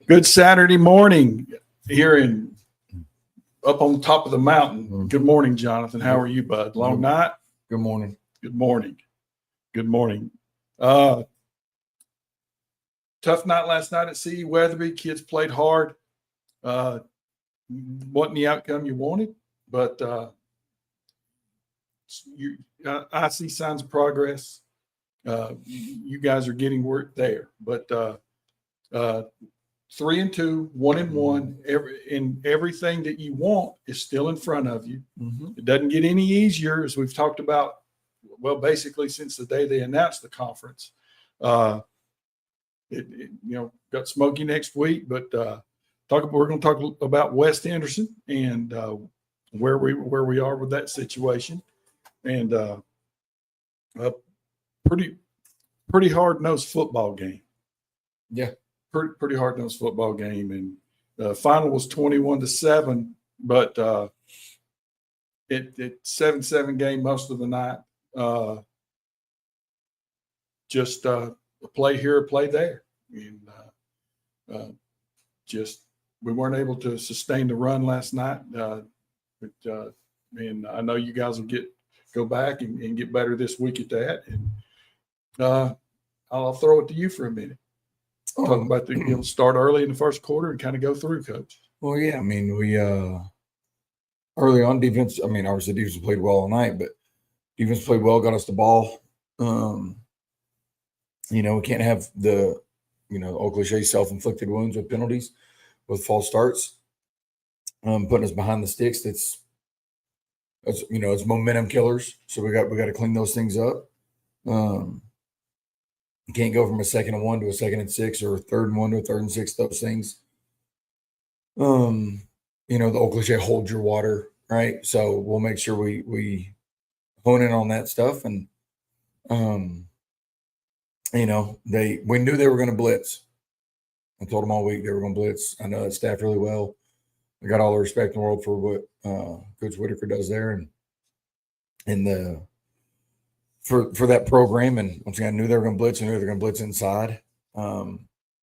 Good Saturday morning here up on top of the mountain. Good morning, Jonathan. How are you, bud? Long night? Good morning. Good morning. Good morning. Tough night last night at CE Weatherby. Kids played hard. Wasn't the outcome you wanted, but I see signs of progress. You guys are getting work there, but 3-2, 1-1, everything that you want is still in front of you. Mm-hmm. It doesn't get any easier, as we've talked about. Well, basically since the day they announced the conference, got Smoky next week, but we're going to talk about West Henderson and where we are with that situation, and a pretty hard-nosed football game. Yeah. Pretty hard-nosed football game, and the final was 21-7, but it 7-7 game most of the night. Just a play here, a play there, and we weren't able to sustain the run last night. And I know you guys will go back and get better this week at that. And I'll throw it to you for a minute. Talk about start early in the first quarter and kind of go through, Coach. Well, yeah, I mean, we early on defense. I mean, obviously defense played well all night, but defense played well, got us the ball. We can't have the old cliche self-inflicted wounds with penalties, with false starts, putting us behind the sticks. That's it's momentum killers. So we got to clean those things up. You can't go from a 2nd and 1 to a 2nd and 6 or a 3rd and 1 to a 3rd and 6. Those things. The old cliche, hold your water, right? So we'll make sure we hone in on that stuff. And we knew they were going to blitz. I told them all week they were going to blitz. I know that staff really well. I got all the respect in the world for what Coach Whitaker does there, and for that program. And once again, I knew they were going to blitz. I knew they were going to blitz inside.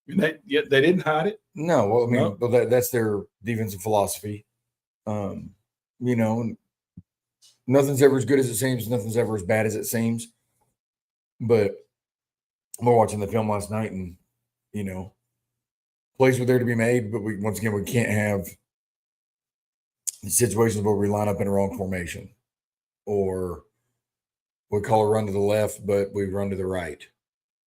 They didn't hide it. No, well, I mean, well, that's their defensive philosophy. Nothing's ever as good as it seems. Nothing's ever as bad as it seems. But we're watching the film last night, and plays were there to be made. But we can't have situations where we line up in the wrong formation, or we call a run to the left, but we run to the right,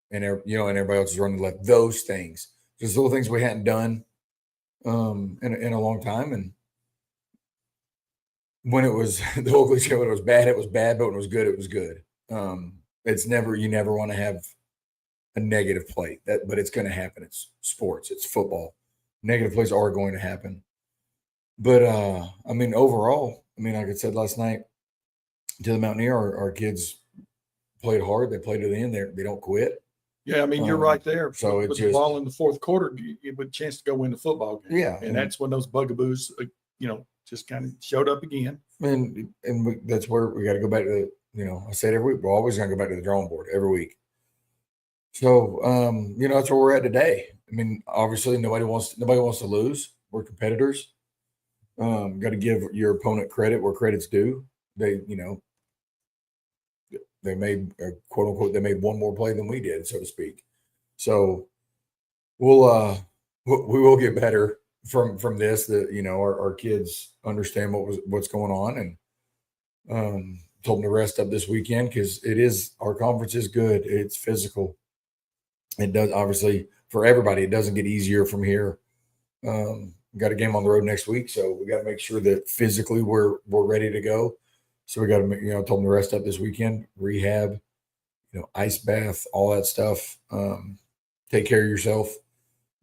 and everybody else is running to the left. Those things, just little things we hadn't done in a long time. And when it was the whole cliche, when it was bad, but when it was good, it was good. You never want to have a negative play, but it's going to happen. It's sports, it's football. Negative plays are going to happen. But overall, like I said last night to the Mountaineer, our kids played hard. They played to the end. They don't quit. Yeah, you're right there. So with the ball in the fourth quarter, it would chance to go win the football game. Yeah, and that's when those bugaboos, just kind of showed up again. And that's where we got to go back to. I said every week we're always going to go back to the drawing board every week. So that's where we're at today. Obviously nobody wants to lose. We're competitors. Got to give your opponent credit where credit's due. They made quote unquote they made one more play than we did, so to speak. So we will get better from this. That our kids understand what's going on, and told them to rest up this weekend because our conference is good. It's physical. It does, obviously, for everybody. It doesn't get easier from here. Got a game on the road next week, so we got to make sure that physically we're ready to go. So we got to, told them to rest up this weekend, rehab, ice bath, all that stuff. take care of yourself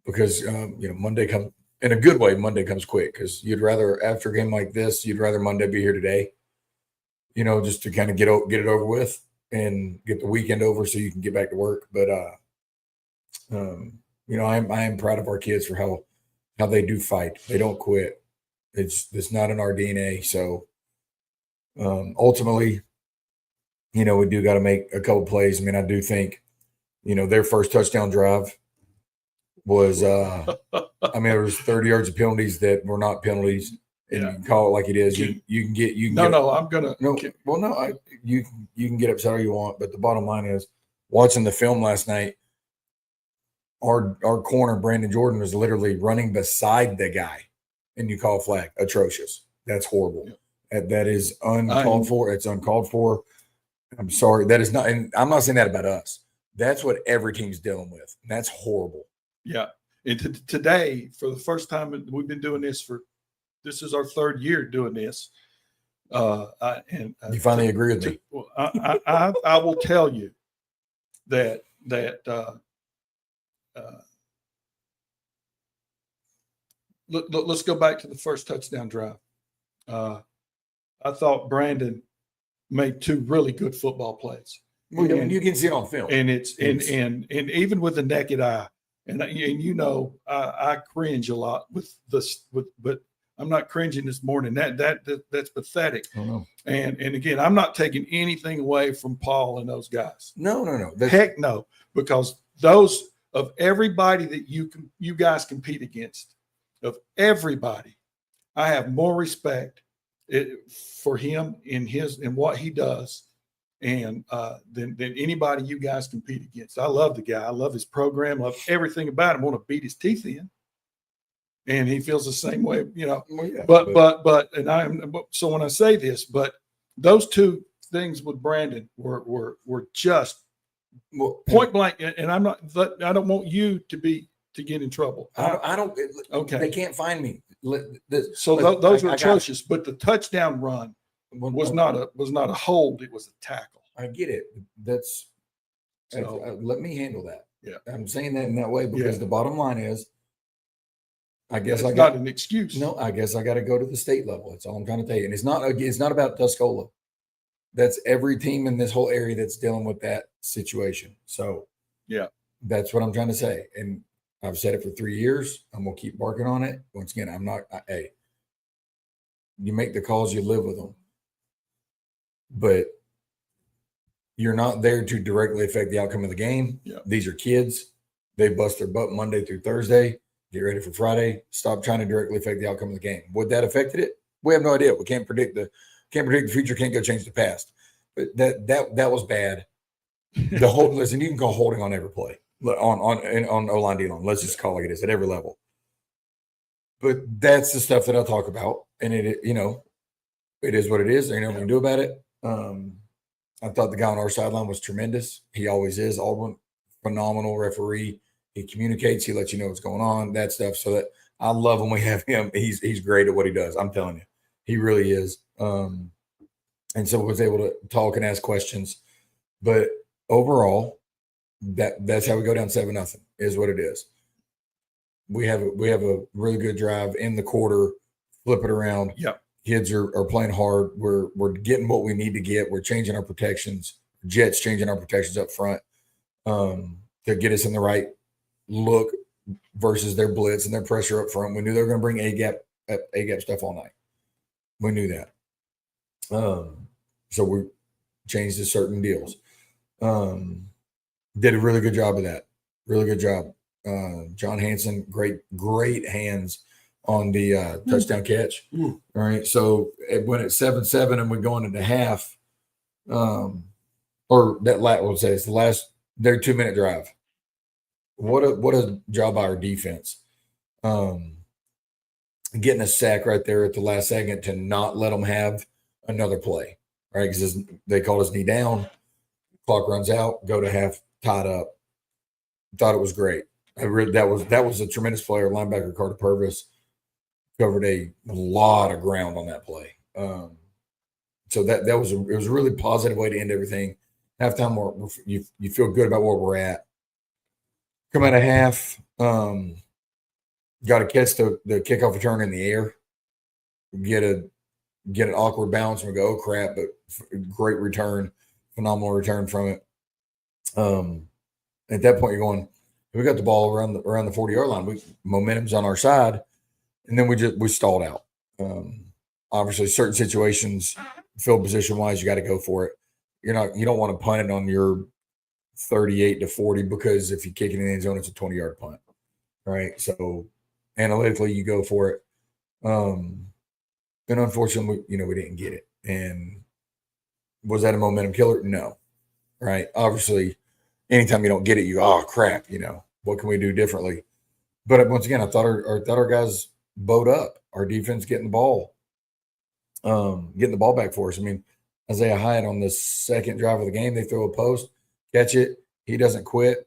because Monday comes in a good way. Monday comes quick because you'd rather after a game like this, you'd rather Monday be here today. Just to kind of get it over with and get the weekend over so you can get back to work. But I am proud of our kids for how they do fight. They don't quit. It's not in our DNA. So ultimately, we do got to make a couple plays. I mean, I do think, their first touchdown drive was, there was 30 yards of penalties that were not penalties. And you can call it like it is. You can get. I'm gonna. No, well, no. You can get upset all you want, but the bottom line is, watching the film last night, our corner Brandon Jordan was literally running beside the guy, and you call a flag. Atrocious. That's horrible. Yeah. That is uncalled for. It's uncalled for. I'm sorry. That is not. And I'm not saying that about us. That's what every team's dealing with. And that's horrible. Yeah. And today, for the first time, we've been doing this this is our third year doing this. You finally agree with me. I will tell you that let's go back to the first touchdown drive. I thought Brandon made two really good football plays. Well, you can see it on film, and and even with the naked eye, and I cringe a lot with this, but I'm not cringing this morning. That's pathetic. Oh, no. And again, I'm not taking anything away from Paul and those guys. No. Heck no, because those of everybody that you guys compete against, of everybody, I have more respect for him in what he does, and than anybody you guys compete against. I love the guy. I love his program. Love everything about him. Want to beat his teeth in. And he feels the same way, Well, yeah, but so when I say this, but those two things with Brandon were just point blank. And I don't want you to get in trouble. I don't. Okay, they can't find me. Those were atrocious. But the touchdown run was not a hold. It was a tackle. I get it. That's let me handle that. Yeah, I'm saying that in that way because the bottom line is. I guess it's not an excuse. No, I guess I got to go to the state level. That's all I'm trying to tell you. And it's not about Tuscola. That's every team in this whole area that's dealing with that situation. So yeah, that's what I'm trying to say. And I've said it for 3 years. I'm going to keep working on it. Once again, hey, you make the calls, you live with them, but you're not there to directly affect the outcome of the game. Yeah. These are kids. They bust their butt Monday through Thursday. Get ready for Friday. Stop trying to directly affect the outcome of the game. Would that affected it? We have no idea. We can't predict the future. Can't go change the past. But that was bad. The whole listen. You can call holding on every play on O-line D-line. Let's just call it like it is at every level. But that's the stuff that I talk about, and it is what it is. There ain't nothing we can do about it. I thought the guy on our sideline was tremendous. He always is. Aldwin, phenomenal referee. He communicates. He lets you know what's going on, that stuff. So that I love when we have him. He's great at what he does. I'm telling you, he really is. And so was able to talk and ask questions. But overall, that's how we go down 7-0 is what it is. We have a really good drive in the quarter, flip it around. Yeah, kids are playing hard. We're getting what we need to get. We're changing our protections. Jets changing our protections up front to get us in the right look versus their blitz and their pressure up front. We knew they were going to bring A gap stuff all night. We knew that. So we changed to certain deals. Did a really good job of that. Really good job. John Hanson, great hands on the touchdown catch. All right. So it went at 7-7 and we're going into half. Or that we'll say it's their 2-minute drive. What a job by our defense. Getting a sack right there at the last second to not let them have another play, right? Because they called his knee down, clock runs out, go to half, tied up. Thought it was great. That was a tremendous player. Linebacker Carter Purvis covered a lot of ground on that play. So it was a really positive way to end everything. Halftime, you feel good about where we're at. come out of half, got to catch the kickoff return in the air, get an awkward bounce, and we go, oh crap! But great return, phenomenal return from it. At that point, you're going, we got the ball around the 40-yard line. Momentum's on our side, and then we stalled out. Obviously, certain situations, field position wise, you got to go for it. You don't want to punt it on your 38 to 40 because if you kick it in the end zone, it's a 20-yard punt, right? So analytically, you go for it. And unfortunately, we didn't get it. And was that a momentum killer? No, right? Obviously, anytime you don't get it, oh crap, what can we do differently? But once again, I thought our guys bowed up. Our defense getting the ball back for us. I mean, Isaiah Hyatt on the second drive of the game, they throw a post, catch it. He doesn't quit.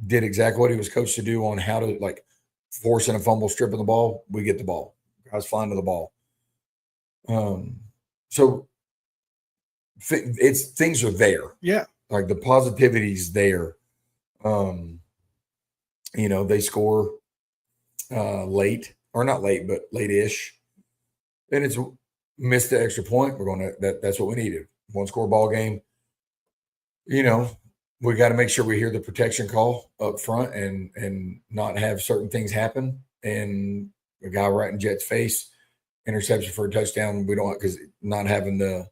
Did exactly what he was coached to do on how to forcing a fumble, stripping the ball. We get the ball. Guys flying to the ball. So things are there. Yeah. Like the positivity's there. They score late, or not late, but late-ish. And it's missed the extra point. We're going to that's what we needed. One score ball game. We got to make sure we hear the protection call up front and not have certain things happen. And a guy right in Jet's face, interception for a touchdown. We don't, because not having there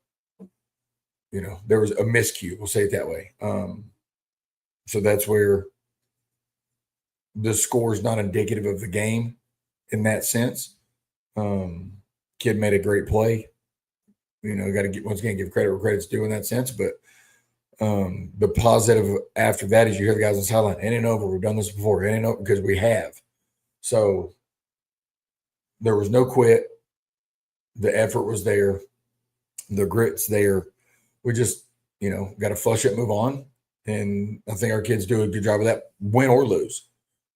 was a miscue. We'll say it that way. So that's where the score is not indicative of the game in that sense. Kid made a great play. Got to once again give credit where credit's due in that sense. But the positive after that is you hear the guys on the sideline, it ain't over. We've done this before. It ain't over, because we have. So there was no quit. The effort was there. The grit's there. We just, got to flush it, move on. And I think our kids do a good job of that, win or lose,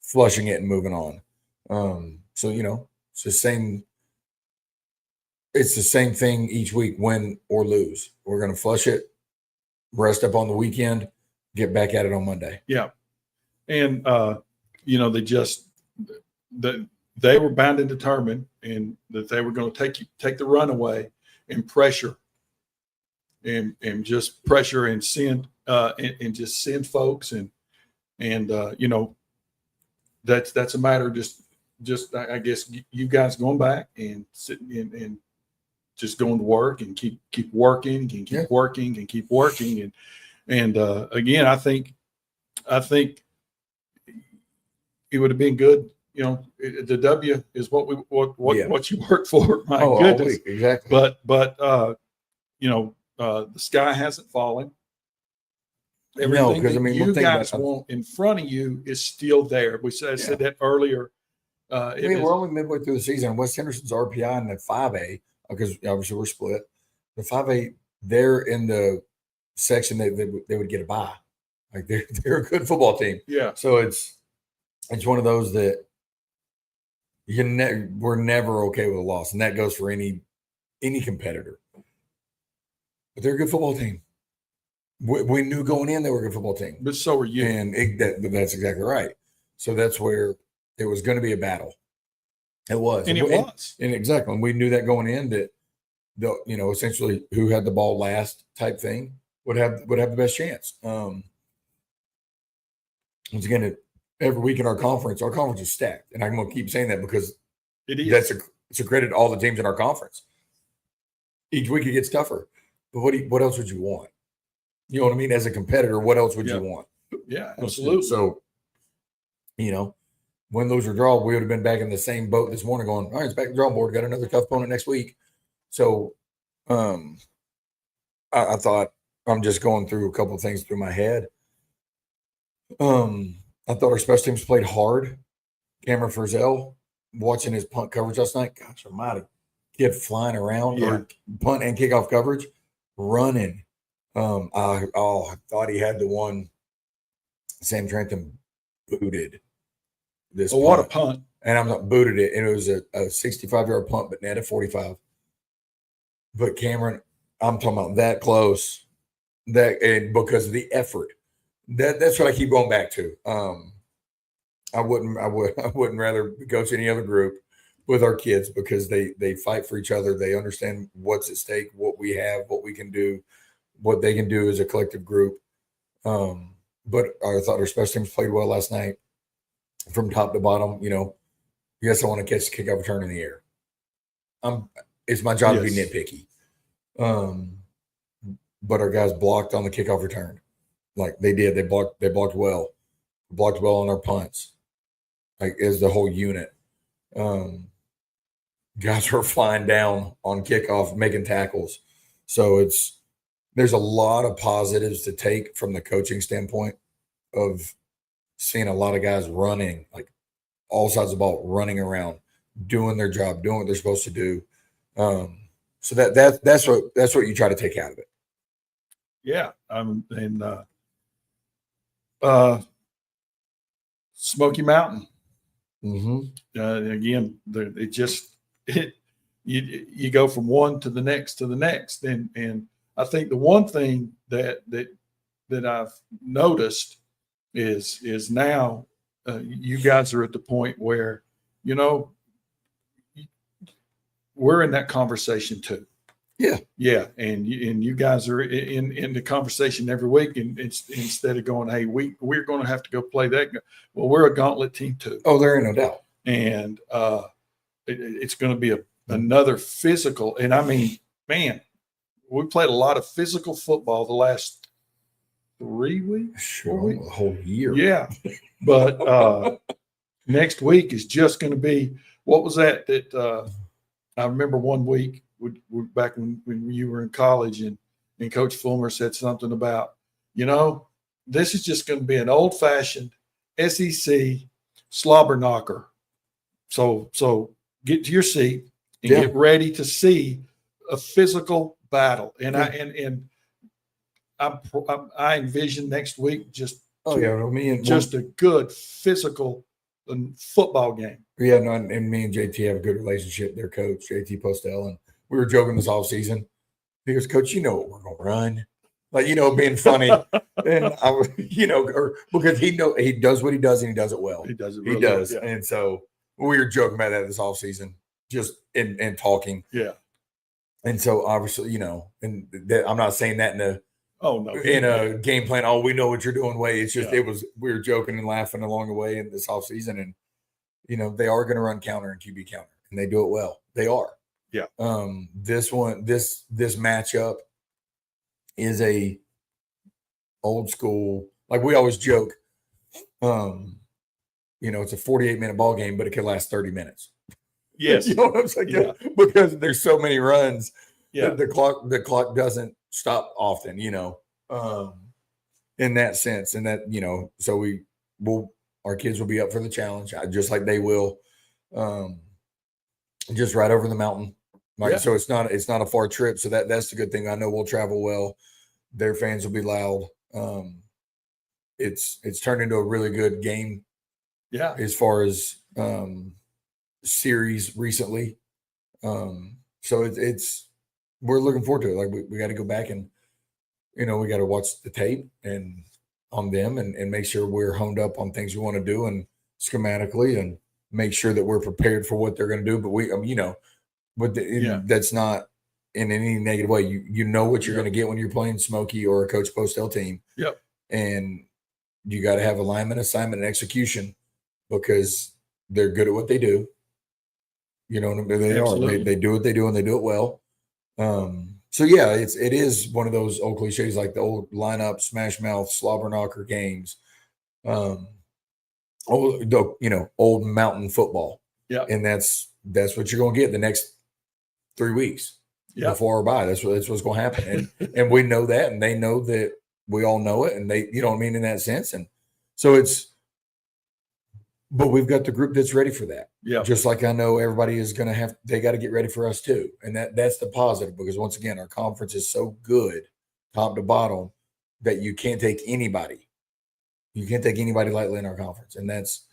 flushing it and moving on. So, it's the same. It's the same thing each week, win or lose. We're going to flush it, rest up on the weekend, get back at it on Monday. Yeah. And, they were bound and determined, and that they were going to take the run away and pressure and just pressure and send and just send folks. And that's a matter of just I guess you guys going back and sitting and just going to work and keep working and keep working and keep working. And again, I think it would have been good. The W is what you work for. My goodness. Exactly. But the sky hasn't fallen. Everything you guys want in front of you is still there. I said that earlier. We're only midway through the season. West Henderson's RPI in the 5A, because obviously we're split. The 5A, they're in the section they would get a bye. Like they're a good football team. Yeah. So it's one of those that we're never okay with a loss, and that goes for any competitor. But they're a good football team. We knew going in they were a good football team. But so are you. And that's exactly right. So that's where it was going to be a battle. It was. And it was. And exactly. And we knew that going in, that essentially who had the ball last type thing would have the best chance. Once again, every week in our conference is stacked. And I'm going to keep saying that because it is. It's a credit to all the teams in our conference. Each week it gets tougher. But what else would you want? You know what I mean? As a competitor, what else would you want? Yeah, absolutely. So, win, lose, or draw, we would have been back in the same boat this morning going, all right, it's back to the drawing board. Got another tough opponent next week. So I thought, I'm just going through a couple of things through my head. I thought our special teams played hard. Cameron Frizzell, watching his punt coverage last night, gosh almighty, kid flying around, or punt and kickoff coverage, running. I thought he had the one Sam Trentham booted. What a punt. And I'm not booted it, and it was a 65-yard punt, but net at 45. But Cameron, I'm talking about that close, and because of the effort. That's what I keep going back to. I wouldn't rather coach any other group with our kids because they fight for each other. They understand what's at stake, what we have, what we can do, what they can do as a collective group. But I thought our special teams played well last night from top to bottom. Yes, I want to catch the kickoff return in the air. It's my job to be nitpicky. But our guys blocked on the kickoff return. Like they did. They blocked well. Blocked well on our punts. Like as the whole unit. Guys were flying down on kickoff, making tackles. So there's a lot of positives to take from the coaching standpoint of seeing a lot of guys running, like all sides of the ball, running around, doing their job, doing what they're supposed to do. So that's what you try to take out of it. Yeah. Smoky Mountain. Mm-hmm. Again, you go from one to the next, and I think the one thing that I've noticed is now you guys are at the point where we're in that conversation too. Yeah, and you guys are in the conversation every week, and instead of going, hey, we're going to have to go play that. Well, we're a gauntlet team too. Oh, there ain't no doubt. And it's going to be another physical. And I mean, man, we played a lot of physical football the last 3 weeks. Sure, the whole year. Yeah, but next week is just going to be. What was that? I remember one week. Back when you were in college and Coach Fulmer said something about, this is just going to be an old-fashioned SEC slobber knocker. So get to your seat and get ready to see a physical battle. And I envision next week just a good physical football game. Yeah, no, and me and JT have a good relationship. Their coach, JT Postel, and we were joking this off season. He goes, Coach, what we're going to run. Like, being funny. And I was, because he does what he does and he does it well. He does it really well. Yeah. And so we were joking about that this off season, just in talking. Yeah. And so obviously, and I'm not saying that in a game plan. Oh, we know what you're doing way. It's just, we were joking and laughing along the way in this off season. And, they are going to run counter and QB counter and they do it well. They are. Yeah. This matchup is a old school, like we always joke. It's a 48-minute ball game, but it could last 30 minutes. Yes. You know what I'm saying? Yeah. Because there's so many runs. Yeah. The clock doesn't stop often, in that sense. And that, so our kids will be up for the challenge just like they will. Just right over the mountain. So it's not a far trip. So that's the good thing. I know we'll travel well. Their fans will be loud. It's turned into a really good game. Yeah. As far as series recently. So we're looking forward to it. Like we got to go back and, we got to watch the tape and on them and make sure we're honed up on things we want to do and schematically and make sure that we're prepared for what they're going to do. But that's not in any negative way. You know what you're going to get when you're playing Smokey or a Coach Postel team. Yep. And you got to have alignment, assignment, and execution because they're good at what they do. They Absolutely. are. They do what they do and they do it well. So yeah, it is one of those old cliches like the old lineup, smash mouth, slobber knocker games. Old mountain football. Yeah. And that's what you're going to get the next 3 weeks before or by. That's what's going to happen. And we know that, and they know that we all know it, and they, in that sense. And so but we've got the group that's ready for that. Yeah. Just like I know everybody is going to they got to get ready for us too. And that's the positive because once again, our conference is so good top to bottom that you can't take anybody. You can't take anybody lightly in our conference. And that's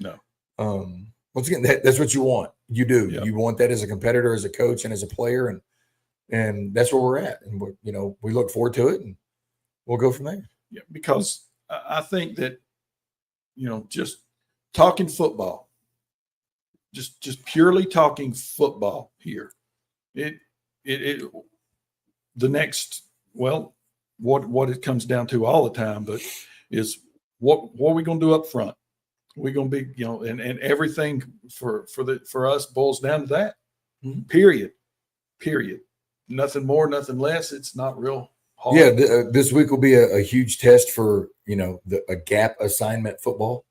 once again, that's what you want. You do. Yeah. You want that as a competitor, as a coach, and as a player, and that's where we're at. And we look forward to it, and we'll go from there. Yeah, because I think that just talking football, just purely talking football here. The next, well, what it comes down to all the time, but is what are we going to do up front? We're going to be, and everything for us boils down to that. Mm-hmm. Period. Nothing more, nothing less. It's not real hard. Yeah, this week will be a huge test for a gap assignment football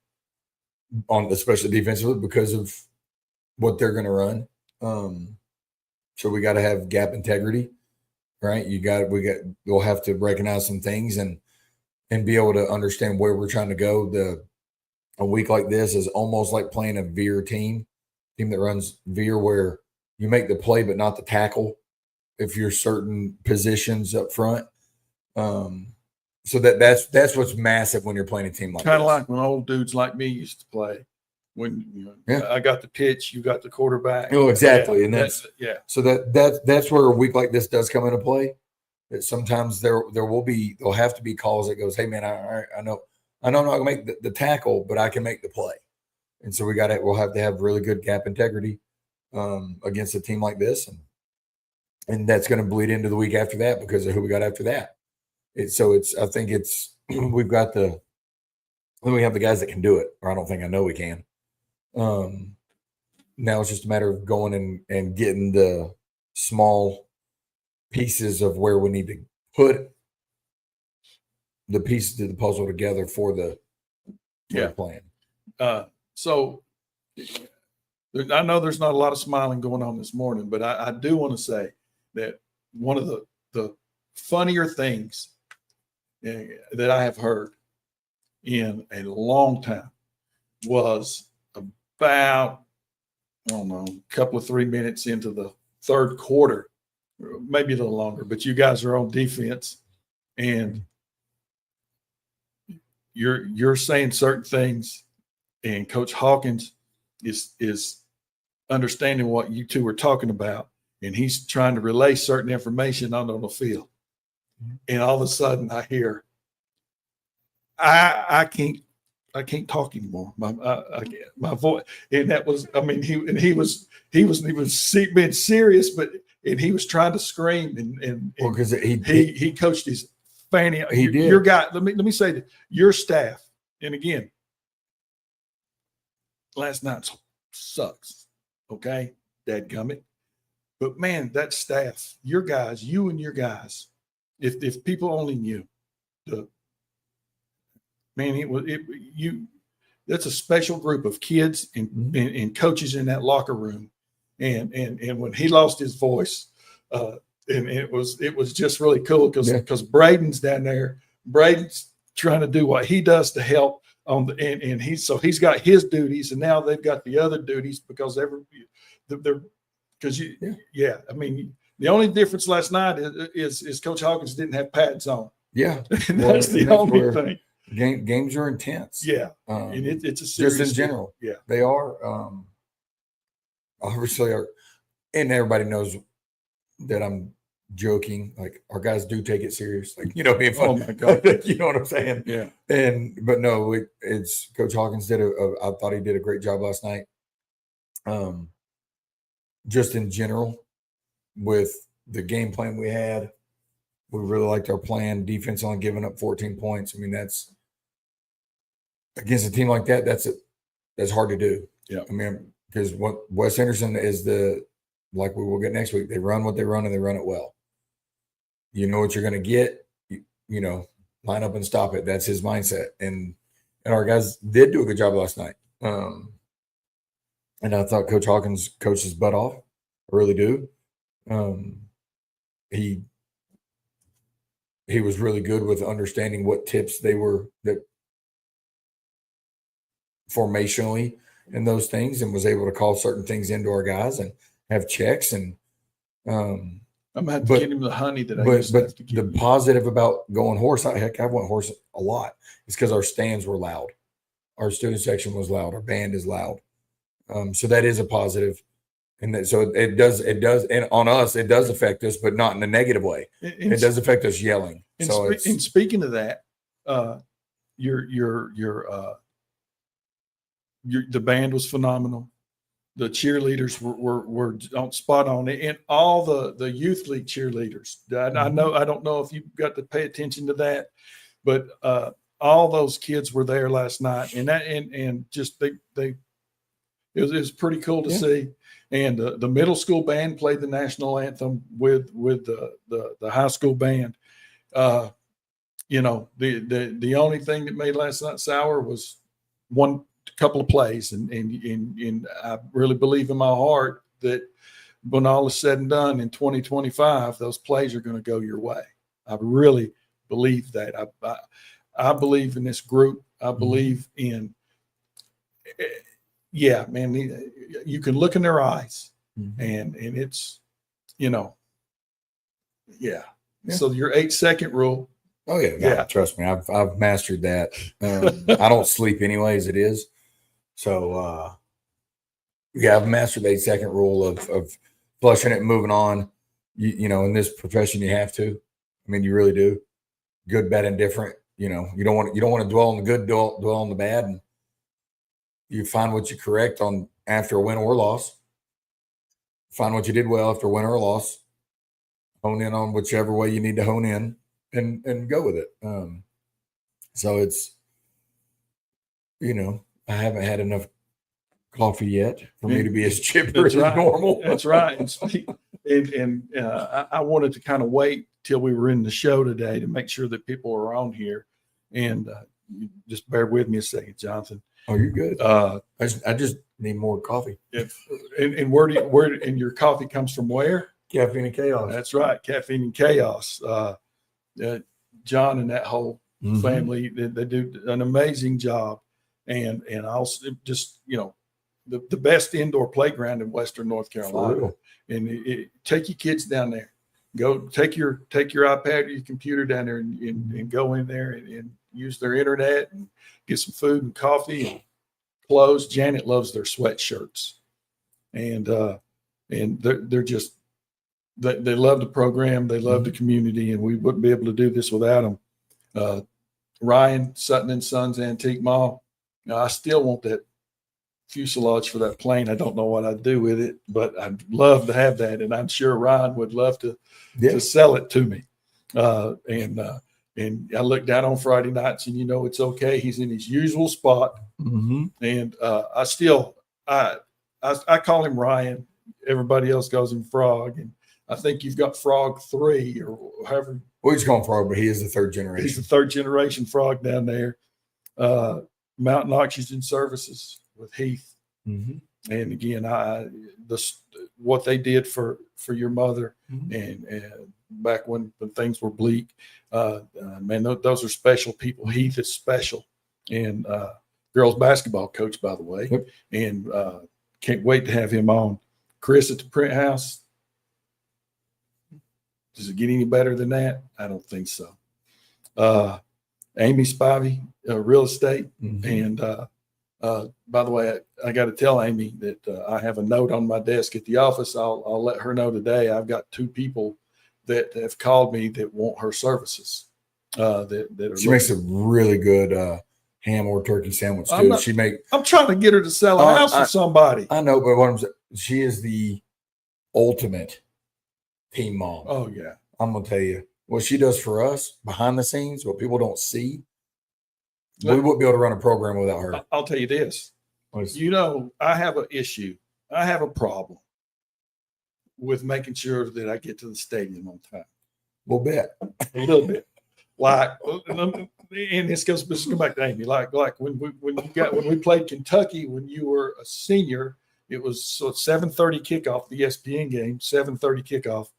on especially defensively because of what they're going to run. So we got to have gap integrity, right? We'll have to recognize some things and be able to understand where we're trying to go. A week like this is almost like playing a veer team that runs veer where you make the play but not the tackle if you're certain positions up front. So that's what's massive when you're playing a team like kind this. of like when old dudes like me used to play. When I got the pitch, you got the quarterback. Oh, exactly, yeah, and that's So that's where a week like this does come into play. That sometimes there'll have to be calls that goes, hey man, I know I'm not gonna make the tackle, but I can make the play, and so we'll have to have really good gap integrity against a team like this, and that's going to bleed into the week after that because of who we got after that. I think we have the guys that can do it, or I know we can. Now it's just a matter of going and getting the small pieces of where we need to put the pieces of the puzzle together for the plan. So I know there's not a lot of smiling going on this morning, but I do want to say that one of the funnier things that I have heard in a long time was about, I don't know, a couple of 3 minutes into the third quarter, maybe a little longer, but you guys are on defense and you're saying certain things, and Coach Hawkins is understanding what you two are talking about, and he's trying to relay certain information on the field. And all of a sudden I hear, I can't talk anymore. My voice, and that was, I mean, he was being serious, but he was trying to scream and because he coached his fanny. He did. Your guy. Let me say that your staff, and again, last night sucks. Okay, dadgummit. But man, that staff, your guys, you and your guys, if people only knew, that's a special group of kids and coaches in that locker room. And when he lost his voice, and it was just really cool because Braden's down there. Braden's trying to do what he does to help and he's got his duties, and now they've got the other duties because I mean, the only difference last night is Coach Hawkins didn't have pads on. Yeah, and that's the only thing. Games are intense. Yeah, and it's a serious just in general. Yeah, they are. Obviously, and everybody knows that I'm joking. Like, our guys do take it serious. Like, being fun. Oh my God, you know what I'm saying? Yeah. But no, it's Coach Hawkins I thought he did a great job last night. Just in general, with the game plan we had, we really liked our plan. Defense only giving up 14 points. I mean, that's against a team like that. That's hard to do. Yeah. I mean, because what Wes Henderson is like we will get next week. They run what they run and they run it well. You know what you're going to get. Line up and stop it. That's his mindset. And our guys did do a good job last night. And I thought Coach Hawkins coached his butt off. I really do. He was really good with understanding what tips that formationally and those things, and was able to call certain things into our guys and have checks. And I'm gonna have to get him the honey that I used to have to give the positive about going horse, I went horse a lot. It's because our stands were loud, our student section was loud, our band is loud. So that is a positive. And so it does, and on us, it does affect us, but not in a negative way. It does affect us yelling. And speaking of that, your the band was phenomenal. The cheerleaders were on spot on it, and all the youth league cheerleaders. I know, I don't know if you got to pay attention to that, but all those kids were there last night, and just it was pretty cool to see. And the middle school band played the national anthem with the high school band. You know, the only thing that made last night sour was one couple of plays, and I really believe in my heart that when all is said and done in 2025, those plays are going to go your way. I really believe that. I believe in this group. I believe in, yeah, man. You can look in their eyes, and it's, you know, yeah. So your 8-second rule. Oh yeah. Trust me, I've mastered that. I don't sleep anyway as it is. So I've mastered the 8-second rule of flushing it and moving on. You know, in this profession you have to. I mean, you really do. Good, bad, and different. You know, you don't want to dwell on the good, dwell on the bad, and you find what you correct on after a win or loss. Find what you did well after a win or a loss. Hone in on whichever way you need to hone in, and go with it. So it's, you know, I haven't had enough coffee yet for me to be as chipper as normal. That's right. And I wanted to kind of wait till we were in the show today to make sure that people are on here. And just bear with me a second, Jonathan. Oh, you're good. I just need more coffee. And and your coffee comes from where? Caffeine and Chaos. That's right, Caffeine and Chaos. John and that whole family, they do an amazing job. And also just, you know, the best indoor playground in Western North Carolina. And take your kids down there. Go take your iPad or your computer down there and go in there and use their internet and get some food and coffee and clothes. Janet loves their sweatshirts, and they're just they love the program. They love the community, and we wouldn't be able to do this without them. Ryan Sutton and Sons Antique Mall. I still want that fuselage for that plane. I don't know what I'd do with it, but I'd love to have that, and I'm sure Ryan would love to sell it to me. And I look down on Friday nights, and you know it's okay. He's in his usual spot, and I call him Ryan. Everybody else calls him Frog, and I think you've got Frog 3 or however. Well, he's going Frog, but he is the third generation. He's the third generation Frog down there. Mountain Oxygen Services with Heath. And again, what they did for your mother and back when things were bleak, man, those are special people. Heath is special, and girls basketball coach, by the way, and can't wait to have him on. Chris at the Print House. Does it get any better than that? I don't think so. Amy Spivey, real estate, and by the way, I got to tell Amy that I have a note on my desk at the office. I'll let her know today. I've got 2 people that have called me that want her services. She makes a really good ham or turkey sandwich too. I'm trying to get her to sell a house for somebody. I know, but what I'm saying, she is the ultimate team mom. Oh yeah, I'm gonna tell you what she does for us behind the scenes. What people don't see. We wouldn't be able to run a program without her. I'll tell you this. You know, I have an issue. I have a problem with making sure that I get to the stadium on time. A little bit. A little bit. Like, and this goes back to Amy. Like when we played Kentucky when you were a senior, it was 7:30 kickoff, the ESPN game, 7:30 kickoff.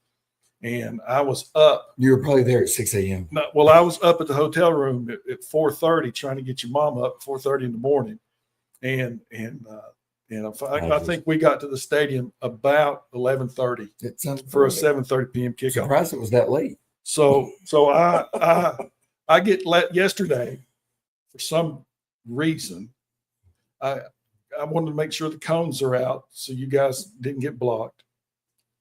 And I was up. You were probably there at 6 a.m. No, well, I was up at the hotel room at 4:30 trying to get your mom up at 4:30 in the morning. And I think we got to the stadium about 11:30 for a 7:30 p.m. kickoff. Surprised it was that late. So I get let yesterday for some reason. I wanted to make sure the cones are out so you guys didn't get blocked.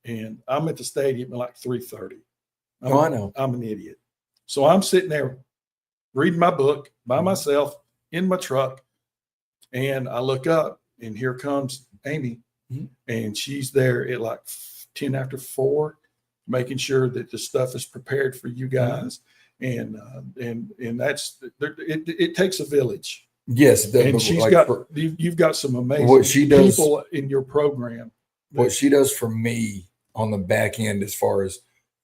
And I'm at the stadium at like 3:30. I know. I'm an idiot. So I'm sitting there reading my book by myself in my truck. And I look up, and here comes Amy, and she's there at like 10 after 4, making sure that the stuff is prepared for you guys. And that's it takes a village. Yes, And she's you've got some amazing what she does, people in your program. What she does for me on the back end, as far as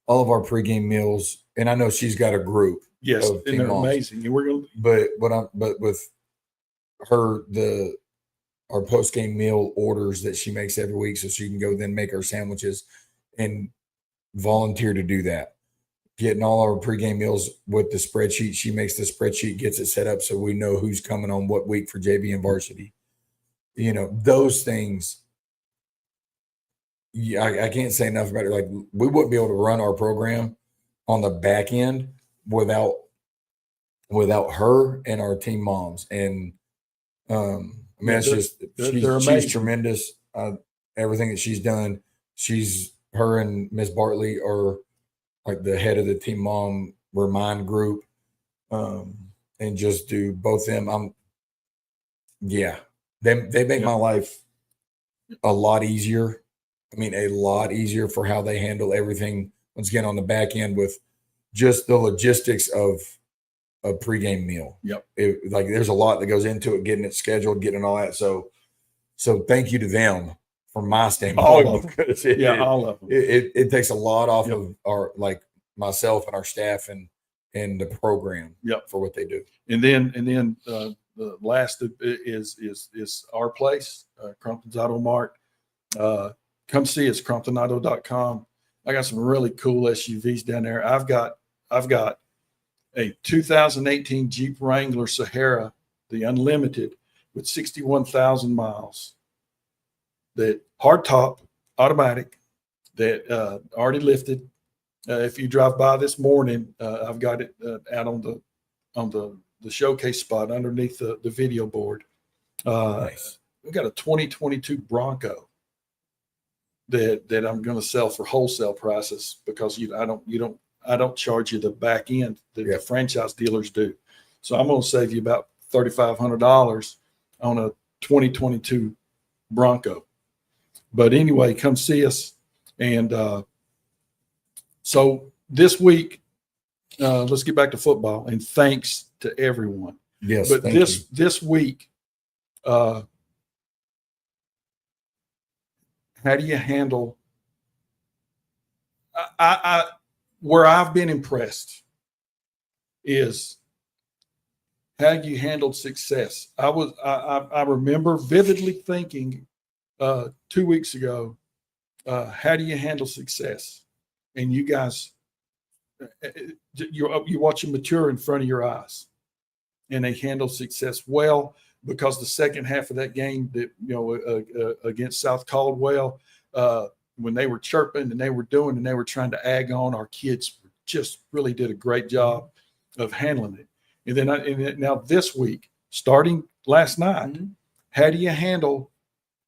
all of our pregame meals, and I know she's got a group. Yes, and they're amazing. And we're gonna, but with her, our post game meal orders that she makes every week, so she can go then make our sandwiches and volunteer to do that. Getting all our pregame meals with the spreadsheet. She makes the spreadsheet, gets it set up so we know who's coming on what week for JV and varsity. You know, those things. Yeah, I can't say enough about it. Like, we wouldn't be able to run our program on the back end without her and our team moms. And she's tremendous. Everything that she's done, her and Miss Bartley are like the head of the team mom remind group, and just do both them. They make my life a lot easier. I mean, a lot easier for how they handle everything. Once again, on the back end with just the logistics of a pregame meal. Yep. Like, there's a lot that goes into it, getting it scheduled, getting all that. So thank you to them from my standpoint. All of them. All of them. It takes a lot off of our, like, myself and our staff and the program. For what they do. And then the last is our place, Crompton's Auto Mart. Come see us, cromptonauto.com. I got some really cool SUVs down there. I've got a 2018 Jeep Wrangler Sahara, the Unlimited, with 61,000 miles. That hardtop, automatic, that already lifted. If you drive by this morning, I've got it out on the showcase spot underneath the video board. Nice. We've got a 2022 Bronco that I'm going to sell for wholesale prices, because I don't charge you the back end that the franchise dealers do. So I'm going to save you about $3,500 on a 2022 Bronco. But anyway, come see us. And so this week, let's get back to football, and thanks to everyone. Yes. But this week, how do you handle? Where I've been impressed is how you handled success. I remember vividly thinking 2 weeks ago, how do you handle success? And you guys, you watch them mature in front of your eyes, and they handle success well. Because the second half of that game, that against South Caldwell, when they were chirping and they were trying to ag on, our kids just really did a great job of handling it. And then now this week, starting last night, how do you handle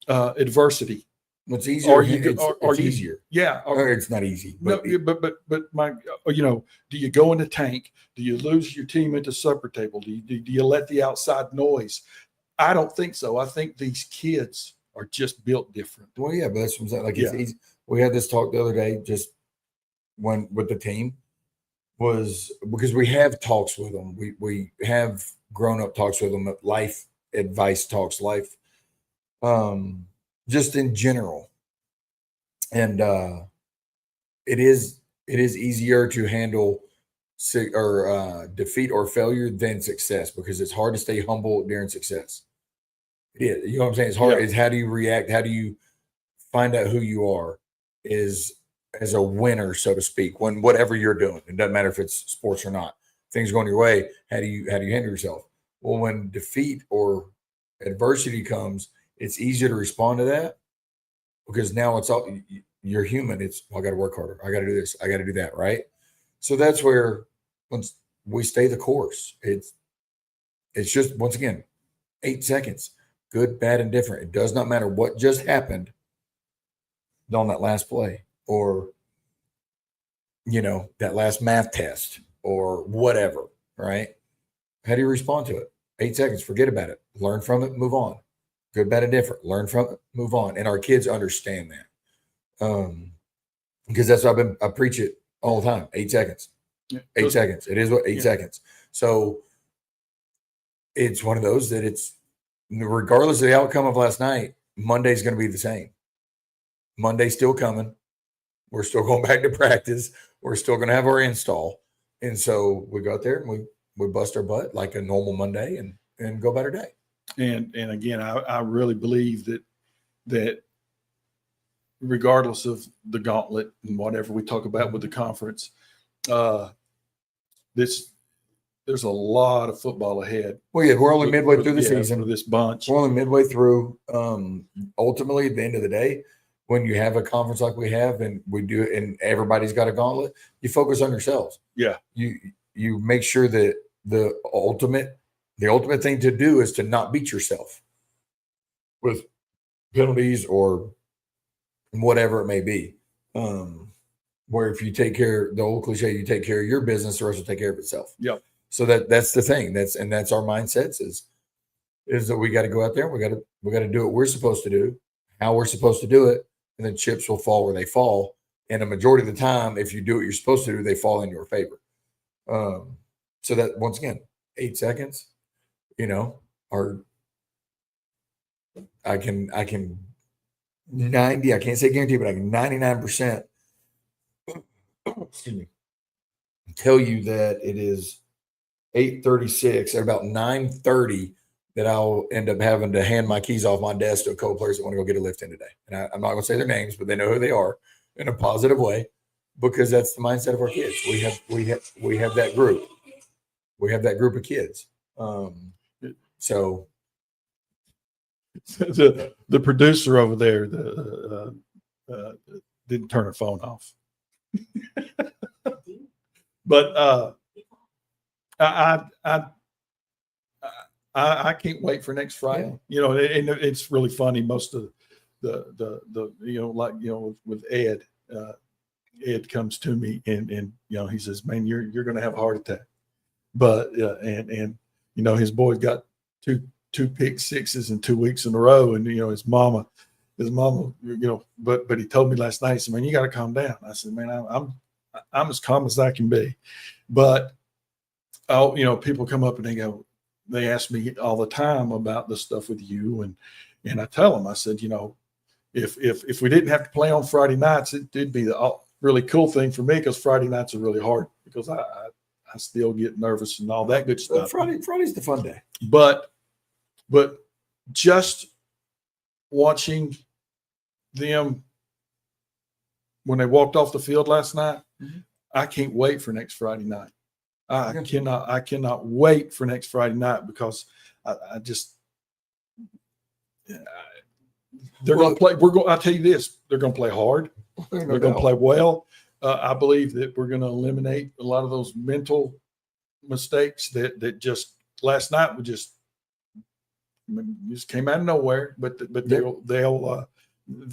adversity? What's easier? It's easier. Yeah. It's not easy. But do you go in the tank? Do you lose your team at the supper table? Do you let the outside noise? I don't think so. I think these kids are just built different. Well, yeah, but that's what I'm saying. Like, it's easy. We had this talk the other day, just with the team, was because we have talks with them. We have grown-up talks with them, life advice talks, just in general. And it is easier to handle defeat or failure than success, because it's hard to stay humble during success. It is. You know what I'm saying? It's hard. It's how do you react? How do you find out who you are as a winner, so to speak, when whatever you're doing, it doesn't matter if it's sports or not, things going your way, how do you handle yourself? Well, when defeat or adversity comes, it's easier to respond to that, because now it's all, you're human. It's, I got to work harder. I got to do this. I got to do that. Right. So that's where, once we stay the course, it's just, once again, 8 seconds, good, bad, and different. It does not matter what just happened on that last play, or, that last math test or whatever. Right. How do you respond to it? 8 seconds, forget about it. Learn from it, move on. Good, bad, and different. Learn from it, move on. And our kids understand that. Because that's what I preach it all the time. 8 seconds. Yeah. 8 seconds. It is what 8 Yeah. seconds. So it's one of those that it's regardless of the outcome of last night, Monday's going to be the same. Monday's still coming. We're still going back to practice. We're still going to have our install. And so we go out there and we bust our butt like a normal Monday and go about our day. And again, I really believe that regardless of the gauntlet and whatever we talk about with the conference, there's a lot of football ahead. Well, yeah, we're only midway through the season. For this bunch. We're only midway through. Ultimately, at the end of the day, when you have a conference like we have and we do it and everybody's got a gauntlet, you focus on yourselves. Yeah. You make sure that the ultimate thing to do is to not beat yourself with penalties or whatever it may be. Where if you take care, the old cliche, you take care of your business, the rest will take care of itself. Yep. So that's the thing. That's our mindsets is that we got to go out there. We got to do what we're supposed to do, how we're supposed to do it, and then chips will fall where they fall. And a majority of the time, if you do what you're supposed to do, they fall in your favor. So that once again, 8 seconds, are I can 90, I can't say guarantee, but I can 99% excuse me, tell you that it is 8:36 at about 9:30 that I'll end up having to hand my keys off my desk to a couple players that want to go get a lift in today. And I'm not going to say their names, but they know who they are in a positive way because that's the mindset of our kids. We have that group. We have that group of kids. So the producer over there didn't turn her phone off. But I can't wait for next Friday. Yeah. And it's really funny. Most of the with Ed, Ed comes to me and he says, "Man, you're going to have a heart attack." But and his boy got two pick sixes in 2 weeks in a row, and his mama, but he told me last night, he said, "Man, you got to calm down." I said, "Man, I'm as calm as I can be," but people come up and they ask me all the time about the stuff with you, and I tell them, I said, if we didn't have to play on Friday nights, it'd be the really cool thing for me because Friday nights are really hard because I still get nervous and all that good stuff. Friday's the fun day, but just watching them when they walked off the field last night, mm-hmm. I can't wait for next Friday night. I cannot wait for next Friday night because I just they're going to play. I'll tell you this: they're going to play hard. They're going to play well. I believe that we're going to eliminate a lot of those mental mistakes that just last night just came out of nowhere. But they'll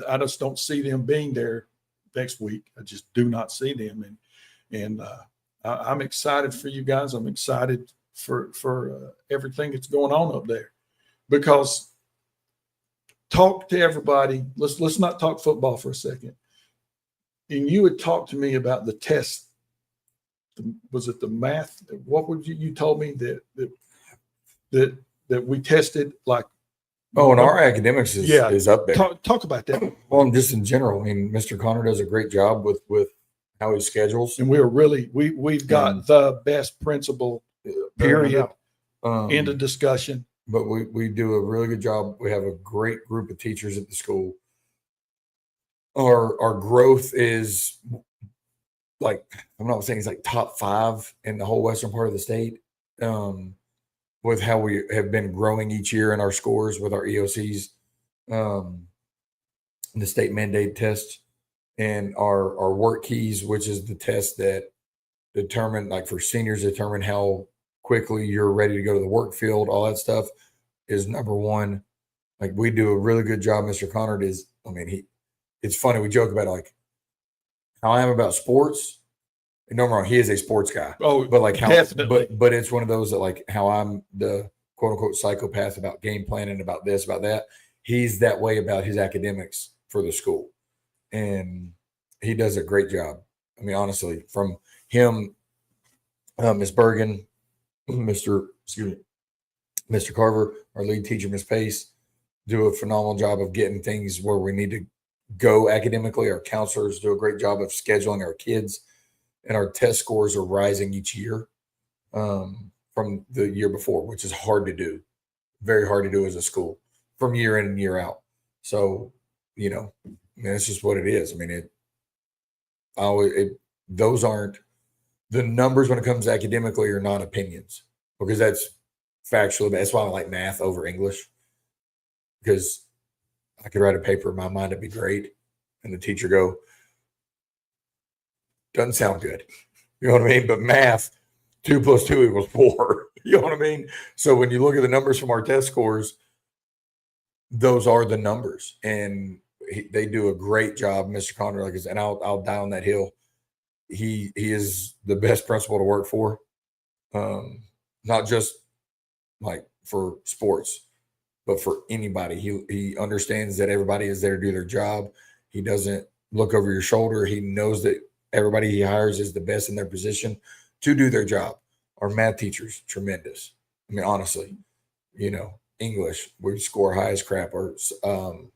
I just don't see them being there next week. I just do not see them, and I'm excited for you guys. I'm excited for everything that's going on up there because talk to everybody. Let's not talk football for a second. And you would talk to me about the test. Was it the math? What would you told me that we tested like? Oh, and our academics is up there. Talk about that. Well, just in general, I mean, Mr. Connor does a great job with how he schedules, and we've got the best principal period in the discussion. But we do a really good job. We have a great group of teachers at the school. Our growth is like, I'm not saying it's like top 5 in the whole western part of the state. With how we have been growing each year in our scores with our EOCs, the state mandate test, and our work keys, which is the test that determine, like for seniors, determine how quickly you're ready to go to the work field. All that stuff is number 1. Like we do a really good job. Mr. Connor is, I mean, it's funny. We joke about like how I am about sports. And don't get me wrong, he is a sports guy. Oh, but like how, definitely. but it's one of those that like how I'm the quote unquote psychopath about game planning, about this, about that. He's that way about his academics for the school. And he does a great job. I mean, honestly, from him, Miss Bergen, Mr. Carver, our lead teacher, Miss Pace, do a phenomenal job of getting things where we need to go academically. Our counselors do a great job of scheduling our kids, and our test scores are rising each year from the year before, which is hard to do, very hard to do as a school from year in and year out. So, you know, I mean, it's just what it is. I mean, those aren't the numbers when it comes academically are not opinions, because that's factual. That's why I like math over English, because I could write a paper in my mind, it'd be great. And the teacher go, doesn't sound good. You know what I mean? But math, 2 + 2 = 4. You know what I mean? So when you look at the numbers from our test scores, those are the numbers. And they do a great job, Mr. Connor. Like I said, and I'll die on that hill. He is the best principal to work for, not just like for sports, but for anybody. He understands that everybody is there to do their job. He doesn't look over your shoulder. He knows that everybody he hires is the best in their position to do their job. Our math teachers, tremendous. I mean, honestly, you know, English, we score high as crap. Or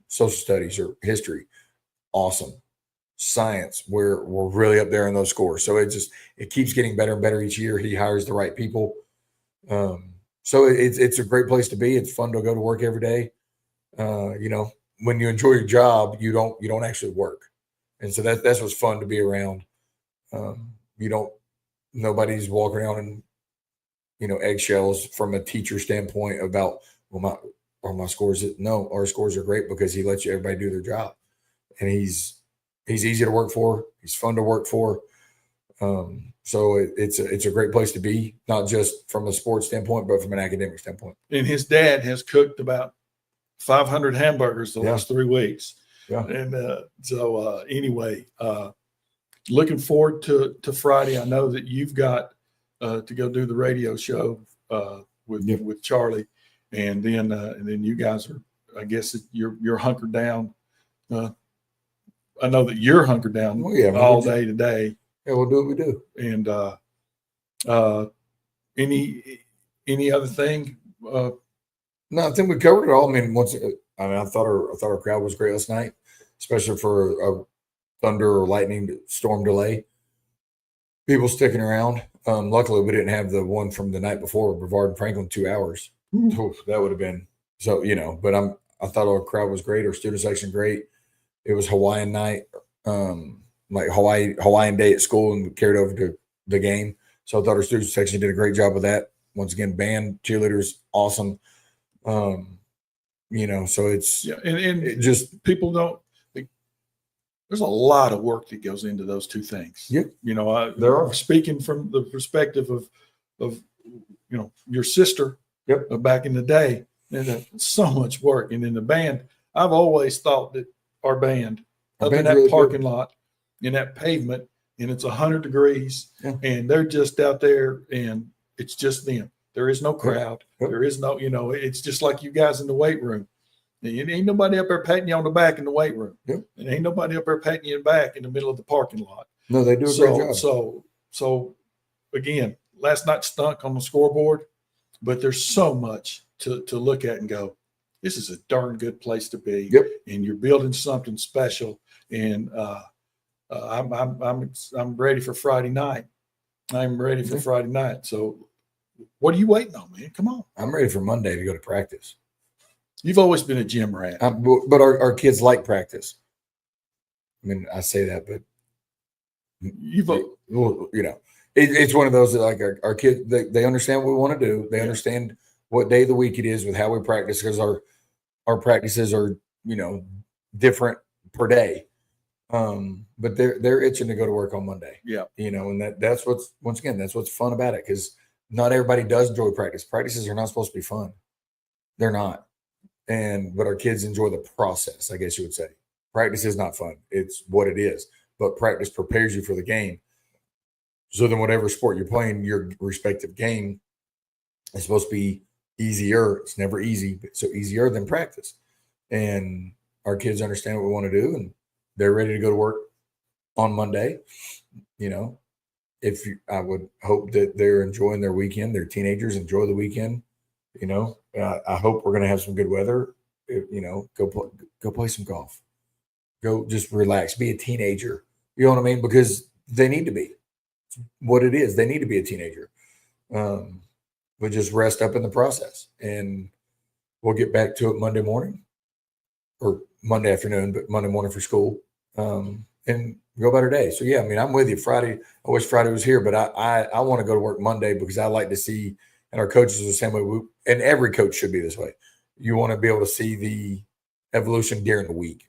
social studies or history, awesome. Science, we're really up there in those scores. So it keeps getting better and better each year. He hires the right people. So it's a great place to be. It's fun to go to work every day. You know, when you enjoy your job, you don't actually work. And so that's what's fun to be around. Nobody's walking around in, you know, eggshells from a teacher standpoint about, well, my scores. No, our scores are great because he lets everybody do their job. And he's easy to work for. He's fun to work for. So it's a great place to be, not just from a sports standpoint, but from an academic standpoint. And his dad has cooked about 500 hamburgers the last 3 weeks. Yeah. And anyway, looking forward to Friday. I know that you've got to go do the radio show with Charlie, and then you guys are, I guess you're hunkered down. I know that you're hunkered down all day today. Yeah, we'll do what we do. And any other thing? No, I think we covered it all. I mean, I thought our crowd was great last night, especially for a thunder or lightning storm delay. People sticking around. Luckily, we didn't have the one from the night before, Brevard and Franklin, 2 hours. Oof, that would have been so. You know, but I thought our crowd was great. Our student section great. It was Hawaiian night, like Hawaiian day at school, and carried over to the game. So I thought our student section did a great job with that. Once again, band, cheerleaders, awesome. You know, so it's and it just people don't. There's a lot of work that goes into those two things. Yep. You know, there are. Speaking from the perspective of you know, your sister. Yep. Back in the day, and so much work. And in the band, I've always thought that our band up in that really parking lot, in that pavement, and it's 100 degrees, and they're just out there, and it's just them. There is no crowd. Yep. There is no, you know, it's just like you guys in the weight room. And ain't nobody up there patting you on the back in the weight room. Yep. And ain't nobody up there patting you in the back in the middle of the parking lot. No, they do a great job. So again, last night stunk on the scoreboard, but there's so much to look at and go, this is a darn good place to be. Yep. And you're building something special. And I'm ready for Friday night. I'm ready for Friday night. So what are you waiting on, man? Come on. I'm ready for Monday to go to practice. You've always been a gym rat. But our kids like practice. I mean, I say that, but you know, it's one of those that, like, our kids, they understand what we want to do. They understand what day of the week it is with how we practice, because our practices are, you know, different per day. But they're itching to go to work on Monday. Yeah. You know, and that's what's fun about it, because not everybody does enjoy practice. Practices are not supposed to be fun. They're not. But our kids enjoy the process, I guess you would say. Practice is not fun. It's what it is. But practice prepares you for the game. So then whatever sport you're playing, your respective game is supposed to be easier. It's never easy, but so easier than practice. And our kids understand what we want to do, and they're ready to go to work on Monday. You know, I would hope that they're enjoying their weekend. They're teenagers, enjoy the weekend. You know, I hope we're going to have some good weather. You know, go play some golf. Go just relax. Be a teenager. You know what I mean? Because they need to be. What it is, they need to be a teenager. But just rest up in the process, and we'll get back to it Monday morning or Monday afternoon, but Monday morning for school, and go about our day. So yeah, I mean, I'm with you. Friday, I wish Friday was here, but I want to go to work Monday because I like to see, and our coaches are the same way. And every coach should be this way. You want to be able to see the evolution during the week,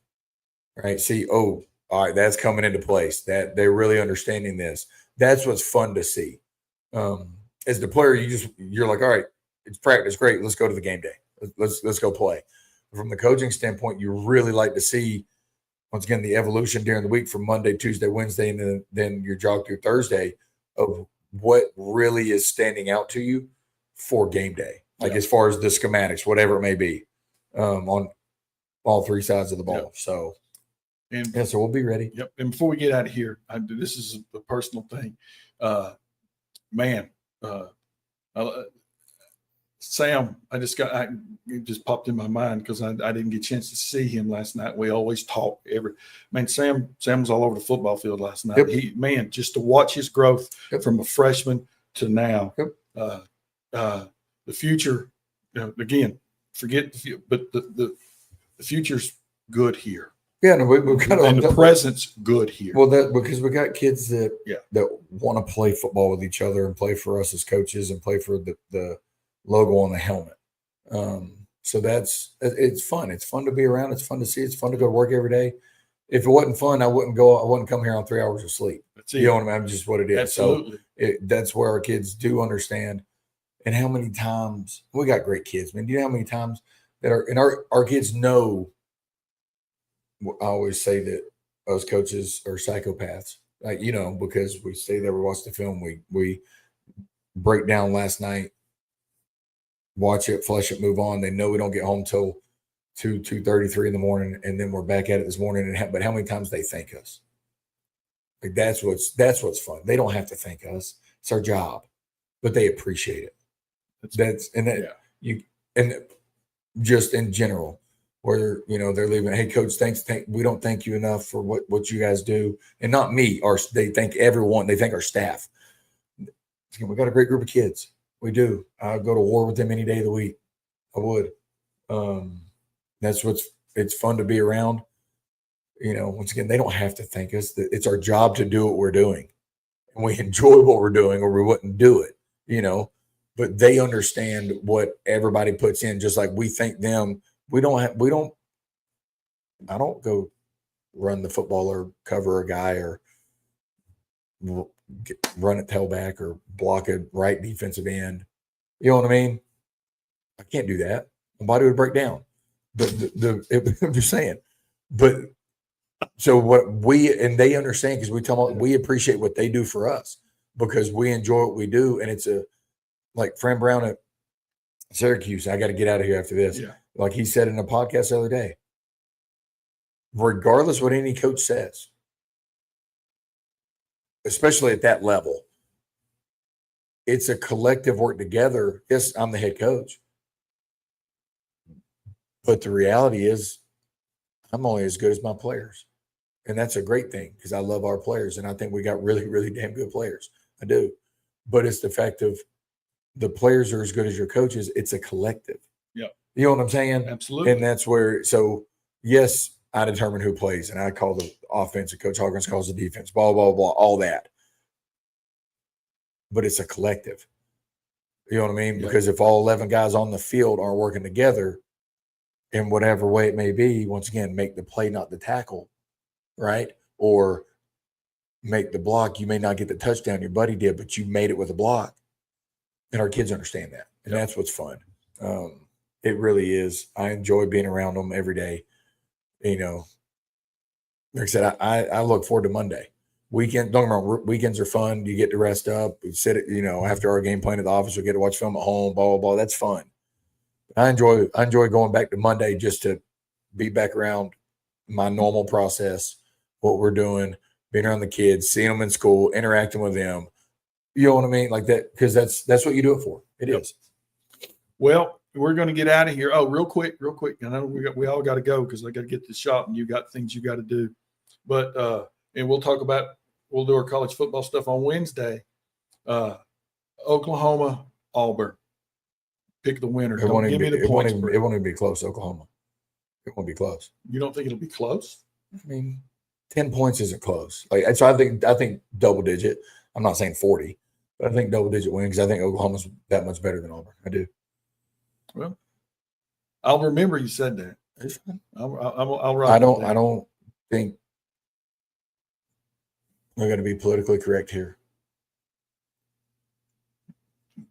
right? See, oh, all right, that's coming into place. That they're really understanding this. That's what's fun to see. As the player, you're like, all right, it's practice, great. Let's go to the game day. Let's go play. From the coaching standpoint, you really like to see, once again, the evolution during the week from Monday, Tuesday, Wednesday, and then your jog through Thursday of what really is standing out to you for game day, like as far as the schematics, whatever it may be, on all three sides of the ball. Yep. So, so we'll be ready. Yep. And before we get out of here, this is a personal thing. Sam, it just popped in my mind because I didn't get a chance to see him last night. We always talk Sam was all over the football field last night. Yep. Just to watch his growth from a freshman to now. Yep. The future, again, forget but the future's good here. Yeah, no, we've got and the present's good here. Well, because we got kids that want to play football with each other and play for us as coaches and play for the logo on the helmet. So it's fun. It's fun to be around. It's fun to see. It's fun to go to work every day. If it wasn't fun, I wouldn't come here on 3 hours of sleep. You know what I mean? I'm just what it is. Absolutely. So that's where our kids do understand. And how many times we got great kids, man. Do you know how many times that our kids know? I always say that us coaches are psychopaths, like, because we stay there, we watch the film, we break down last night, watch it, flush it, move on. They know we don't get home till 2:33 in the morning, and then we're back at it this morning. But how many times they thank us? Like that's what's fun. They don't have to thank us; it's our job, but they appreciate it. And just in general. Where they're leaving. Hey, coach, thanks. We don't thank you enough for what you guys do, and not me. They thank everyone. They thank our staff. We got a great group of kids. We do. I'd go to war with them any day of the week. I would. It's fun to be around. Once again, they don't have to thank us. It's our job to do what we're doing, and we enjoy what we're doing, or we wouldn't do it. But they understand what everybody puts in, just like we thank them. I don't go run the football or cover a guy or run a tailback or block a right defensive end. You know what I mean? I can't do that. My body would break down. I'm just saying. But so they understand, because we tell them we appreciate what they do for us because we enjoy what we do. And it's like Fran Brown at Syracuse. I got to get out of here after this. Yeah. Like he said in a podcast the other day, regardless what any coach says, especially at that level, it's a collective work together. Yes, I'm the head coach. But the reality is I'm only as good as my players. And that's a great thing because I love our players. And I think we got really, really damn good players. I do. But it's the fact of the players are as good as your coaches. It's a collective. Yeah. You know what I'm saying? Absolutely. And that's where, so yes, I determine who plays, and I call the offense, and Coach Hawkins calls the defense, blah, blah, blah, all that. But it's a collective. You know what I mean? Yeah. Because if all 11 guys on the field aren't working together in whatever way it may be, once again, make the play, not the tackle, right? Or make the block. You may not get the touchdown your buddy did, but you made it with a block. And our kids understand that. And that's what's fun. It really is. I enjoy being around them every day. Like I said, I look forward to Monday. Don't get me wrong, weekends are fun. You get to rest up. We sit, after our game plan at the office, we get to watch film at home, blah, blah, blah. That's fun. I enjoy going back to Monday just to be back around my normal process, what we're doing, being around the kids, seeing them in school, interacting with them. You know what I mean? Like that, because that's what you do it for. It is. Well, we're going to get out of here. Oh, real quick. I know we all got to go because I got to get to the shop and you got things you got to do. But and we'll do our college football stuff on Wednesday. Oklahoma, Auburn. Pick the winner. Don't give me the points. It won't even be close, Oklahoma. It won't be close. You don't think it'll be close? I mean, 10 points isn't close. Like, so I think double digit. I'm not saying 40, but I think double digit win because I think Oklahoma's that much better than Auburn. I do. Well, I'll remember you said that. It's fine. I'll write. I don't think we're going to be politically correct here.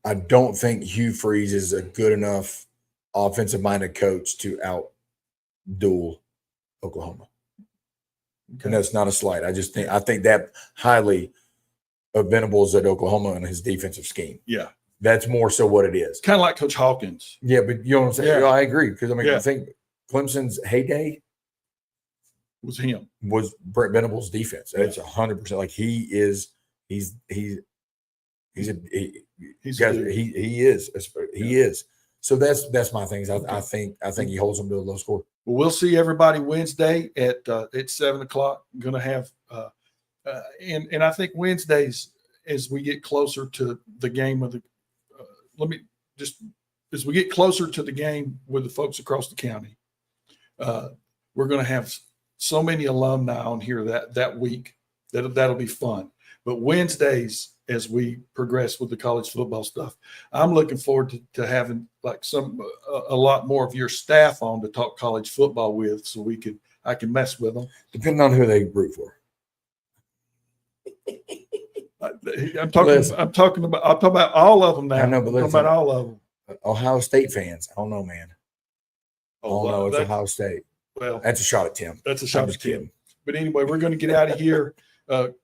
I don't think Hugh Freeze is a good enough offensive-minded coach to out-duel Oklahoma. Okay. And that's not a slight. I think that highly venables at Oklahoma and his defensive scheme. Yeah. That's more so what it is. Kind of like Coach Hawkins. Yeah, but you know what I'm saying? Yeah. You know, I agree. Because, I think Clemson's heyday was Brent Venables' defense. It's 100%. Like, he is. So that's my things. I think he holds them to a low score. Well, we'll see everybody Wednesday at 7:00. I'm going to have and I think Wednesdays as we get closer to the game of the as we get closer to the game with the folks across the county, we're going to have so many alumni on here that week that'll be fun. But Wednesdays, as we progress with the college football stuff, I'm looking forward to having like a lot more of your staff on to talk college football with, so I can mess with them. Depending on who they root for. I'm talking about all of them now. I know, but I'm talking about all of them. Ohio State fans. I don't know, man. It's Ohio State. Well, that's a shot at Tim. That's a shot at Tim. But anyway, we're going to get out of here.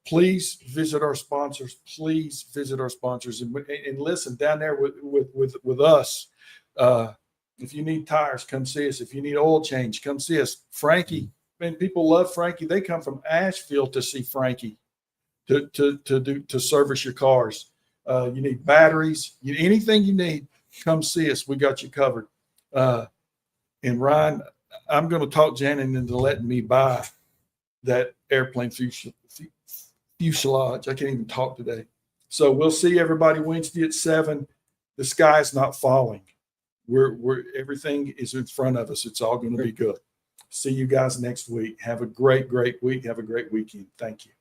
Please visit our sponsors. And listen down there with us. If you need tires, come see us. If you need oil change, come see us. Frankie, man, people love Frankie. They come from Asheville to see Frankie to service your cars. You need batteries, anything you need, come see us. We got you covered. And Ryan, I'm going to talk Janet into letting me buy that airplane fuselage. I can't even talk today. So we'll see everybody Wednesday at 7. The sky's not falling. We're everything is in front of us. It's all going to be good. See you guys next week. Have a great week. Have a great weekend. Thank you.